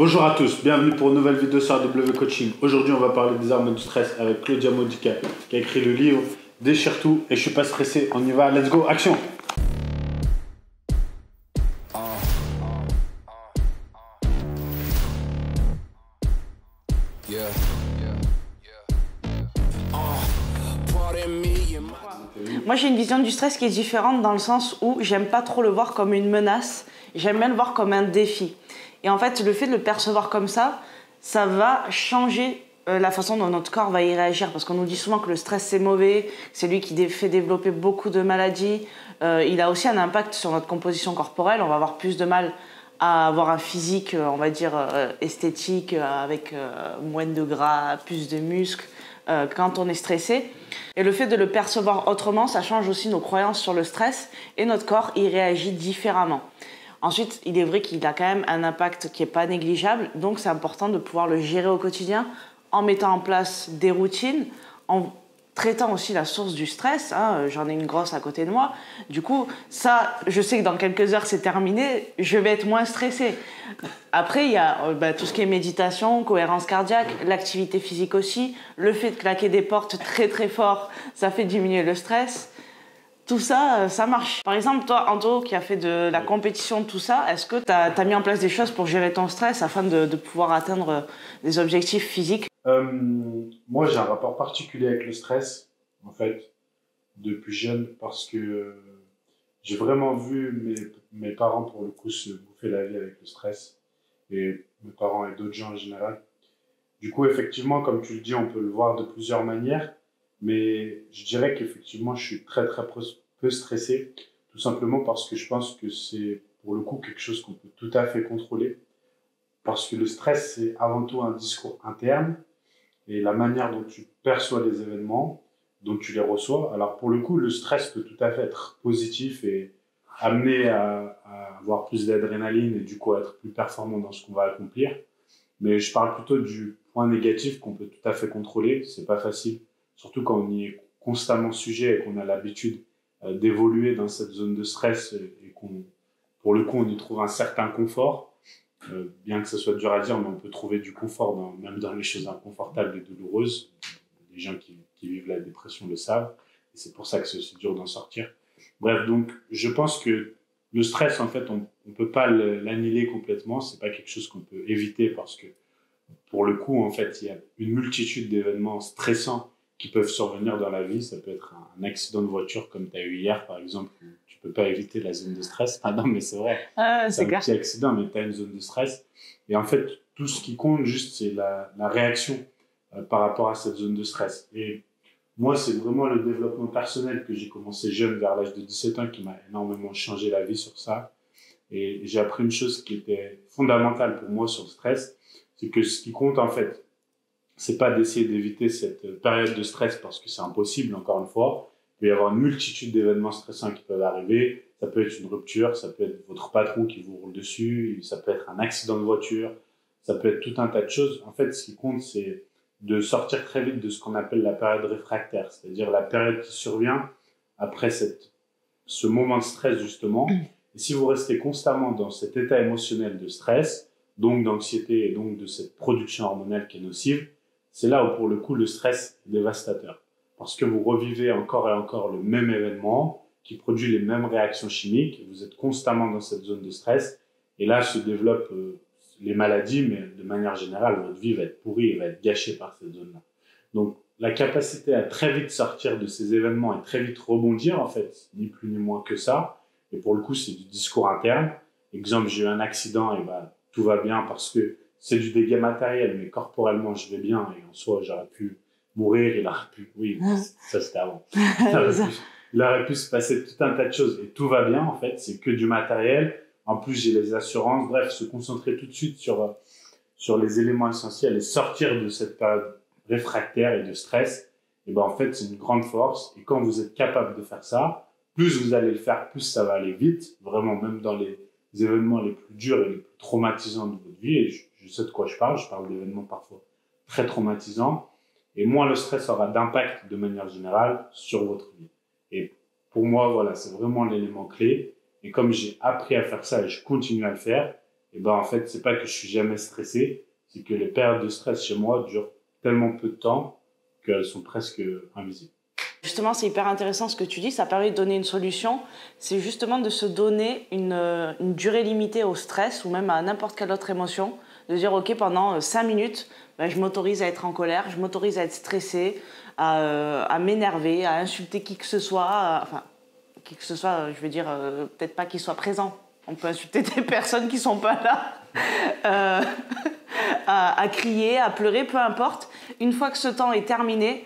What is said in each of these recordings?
Bonjour à tous, bienvenue pour une nouvelle vidéo sur AW Coaching. Aujourd'hui, on va parler des hormones du stress avec Claudia Modica qui a écrit le livre Déchire tout et je suis pas stressé. On y va, let's go, action! Moi, j'ai une vision du stress qui est différente dans le sens où j'aime pas trop le voir comme une menace, j'aime bien le voir comme un défi. Et en fait, le fait de le percevoir comme ça va changer la façon dont notre corps va y réagir. Parce qu'on nous dit souvent que le stress, c'est mauvais, c'est lui qui fait développer beaucoup de maladies. Il a aussi un impact sur notre composition corporelle. On va avoir plus de mal à avoir un physique, on va dire, esthétique, avec moins de gras, plus de muscles, quand on est stressé. Et le fait de le percevoir autrement, ça change aussi nos croyances sur le stress et notre corps y réagit différemment. Ensuite, il est vrai qu'il a quand même un impact qui n'est pas négligeable, donc c'est important de pouvoir le gérer au quotidien en mettant en place des routines, en traitant aussi la source du stress. J'en ai une grosse à côté de moi. Du coup, ça, je sais que dans quelques heures, c'est terminé, je vais être moins stressée. Après, il y a tout ce qui est méditation, cohérence cardiaque, l'activité physique aussi, le fait de claquer des portes très très fort, ça fait diminuer le stress. Tout ça, ça marche. Par exemple, toi, Anto, qui a fait de la compétition, tout ça, est-ce que tu as mis en place des choses pour gérer ton stress afin de pouvoir atteindre des objectifs physiques? Moi, j'ai un rapport particulier avec le stress, en fait, depuis jeune, parce que j'ai vraiment vu mes parents, pour le coup, se bouffer la vie avec le stress, et mes parents et d'autres gens en général. Du coup, effectivement, comme tu le dis, on peut le voir de plusieurs manières, mais je dirais qu'effectivement, je suis très peu stressé, tout simplement parce que je pense que c'est pour le coup quelque chose qu'on peut tout à fait contrôler, parce que le stress, c'est avant tout un discours interne, et la manière dont tu perçois les événements, dont tu les reçois. Alors pour le coup, le stress peut tout à fait être positif et amener à avoir plus d'adrénaline et du coup à être plus performant dans ce qu'on va accomplir. Mais je parle plutôt du point négatif qu'on peut tout à fait contrôler. C'est pas facile, surtout quand on y est constamment sujet et qu'on a l'habitude d'évoluer dans cette zone de stress et qu'on, pour le coup, on y trouve un certain confort. Bien que ce soit dur à dire, mais on peut trouver du confort même dans les choses inconfortables et douloureuses. Les gens qui vivent la dépression le savent, et c'est pour ça que c'est aussi dur d'en sortir. Bref, donc je pense que le stress, en fait, on peut pas l'annihiler complètement. C'est pas quelque chose qu'on peut éviter parce que, pour le coup, en fait, il y a une multitude d'événements stressants qui peuvent survenir dans la vie. Ça peut être un accident de voiture comme tu as eu hier, par exemple, où tu peux pas éviter la zone de stress. Ah non, mais c'est vrai. C'est un petit accident, mais tu as une zone de stress. Et en fait, tout ce qui compte juste, c'est la réaction par rapport à cette zone de stress. Et moi, c'est vraiment le développement personnel que j'ai commencé jeune, vers l'âge de 17 ans, qui m'a énormément changé la vie sur ça. Et j'ai appris une chose qui était fondamentale pour moi sur le stress, c'est que ce qui compte, en fait, c'est pas d'essayer d'éviter cette période de stress parce que c'est impossible, encore une fois. Il peut y avoir une multitude d'événements stressants qui peuvent arriver. Ça peut être une rupture, ça peut être votre patron qui vous roule dessus, ça peut être un accident de voiture, ça peut être tout un tas de choses. En fait, ce qui compte, c'est de sortir très vite de ce qu'on appelle la période réfractaire, c'est-à-dire la période qui survient après ce moment de stress, justement. Et si vous restez constamment dans cet état émotionnel de stress, donc d'anxiété et donc de cette production hormonale qui est nocive, c'est là où, pour le coup, le stress est dévastateur. Parce que vous revivez encore et encore le même événement qui produit les mêmes réactions chimiques, vous êtes constamment dans cette zone de stress, et là se développent les maladies, mais de manière générale, votre vie va être pourrie et va être gâchée par cette zone-là. Donc, la capacité à très vite sortir de ces événements et très vite rebondir, en fait, ni plus ni moins que ça, et pour le coup, c'est du discours interne. Exemple, j'ai eu un accident, et tout va bien parce que c'est du dégât matériel, mais corporellement, je vais bien, et en soi, j'aurais pu mourir, ça c'était avant. Il aurait pu se passer tout un tas de choses, et tout va bien, en fait, c'est que du matériel. En plus, j'ai les assurances, bref, se concentrer tout de suite sur les éléments essentiels et sortir de cette période réfractaire et de stress, et en fait, c'est une grande force. Et quand vous êtes capable de faire ça, plus vous allez le faire, plus ça va aller vite, vraiment, même dans les événements les plus durs et les plus traumatisants de votre vie. Et je sais de quoi je parle d'événements parfois très traumatisants. Et moins le stress aura d'impact de manière générale sur votre vie. Et pour moi, voilà, c'est vraiment l'élément clé. Et comme j'ai appris à faire ça et je continue à le faire, Et ben en fait, c'est pas que je suis jamais stressé, c'est que les périodes de stress chez moi durent tellement peu de temps qu'elles sont presque invisibles. Justement, c'est hyper intéressant ce que tu dis, ça permet de donner une solution. C'est justement de se donner une durée limitée au stress ou même à n'importe quelle autre émotion. De dire, ok, pendant 5 minutes, ben, je m'autorise à être en colère, je m'autorise à être stressé, à m'énerver, à insulter qui que ce soit. Enfin, qui que ce soit, je veux dire, peut-être pas qu'il soit présent. On peut insulter des personnes qui sont pas là. À crier, à pleurer, peu importe. Une fois que ce temps est terminé,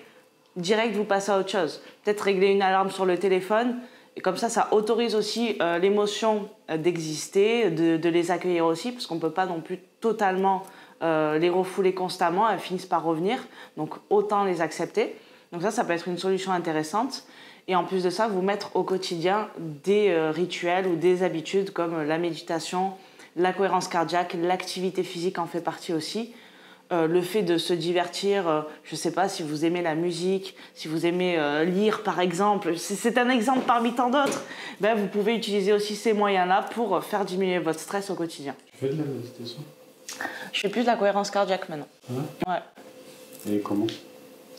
direct, vous passez à autre chose. Peut-être régler une alarme sur le téléphone. Et comme ça autorise aussi l'émotion d'exister, de les accueillir aussi, parce qu'on ne peut pas non plus totalement les refouler constamment. Elles finissent par revenir. Donc, autant les accepter. Donc ça peut être une solution intéressante. Et en plus de ça, vous mettre au quotidien des rituels ou des habitudes comme la méditation, la cohérence cardiaque, l'activité physique en fait partie aussi. Le fait de se divertir, je ne sais pas si vous aimez la musique, si vous aimez lire par exemple, c'est un exemple parmi tant d'autres, ben, vous pouvez utiliser aussi ces moyens-là pour faire diminuer votre stress au quotidien. Tu fais de la méditation? Je fais plus de la cohérence cardiaque maintenant. Ouais. Et comment?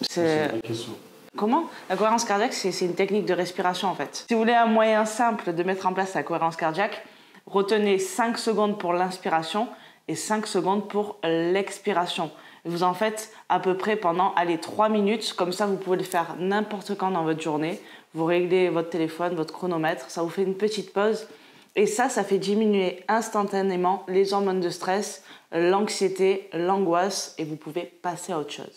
C'est la question. Comment? La cohérence cardiaque, c'est une technique de respiration en fait. Si vous voulez un moyen simple de mettre en place la cohérence cardiaque, retenez 5 secondes pour l'inspiration et 5 secondes pour l'expiration. Vous en faites à peu près pendant 3 minutes, comme ça vous pouvez le faire n'importe quand dans votre journée. Vous réglez votre téléphone, votre chronomètre, ça vous fait une petite pause. Et ça fait diminuer instantanément les hormones de stress, l'anxiété, l'angoisse et vous pouvez passer à autre chose.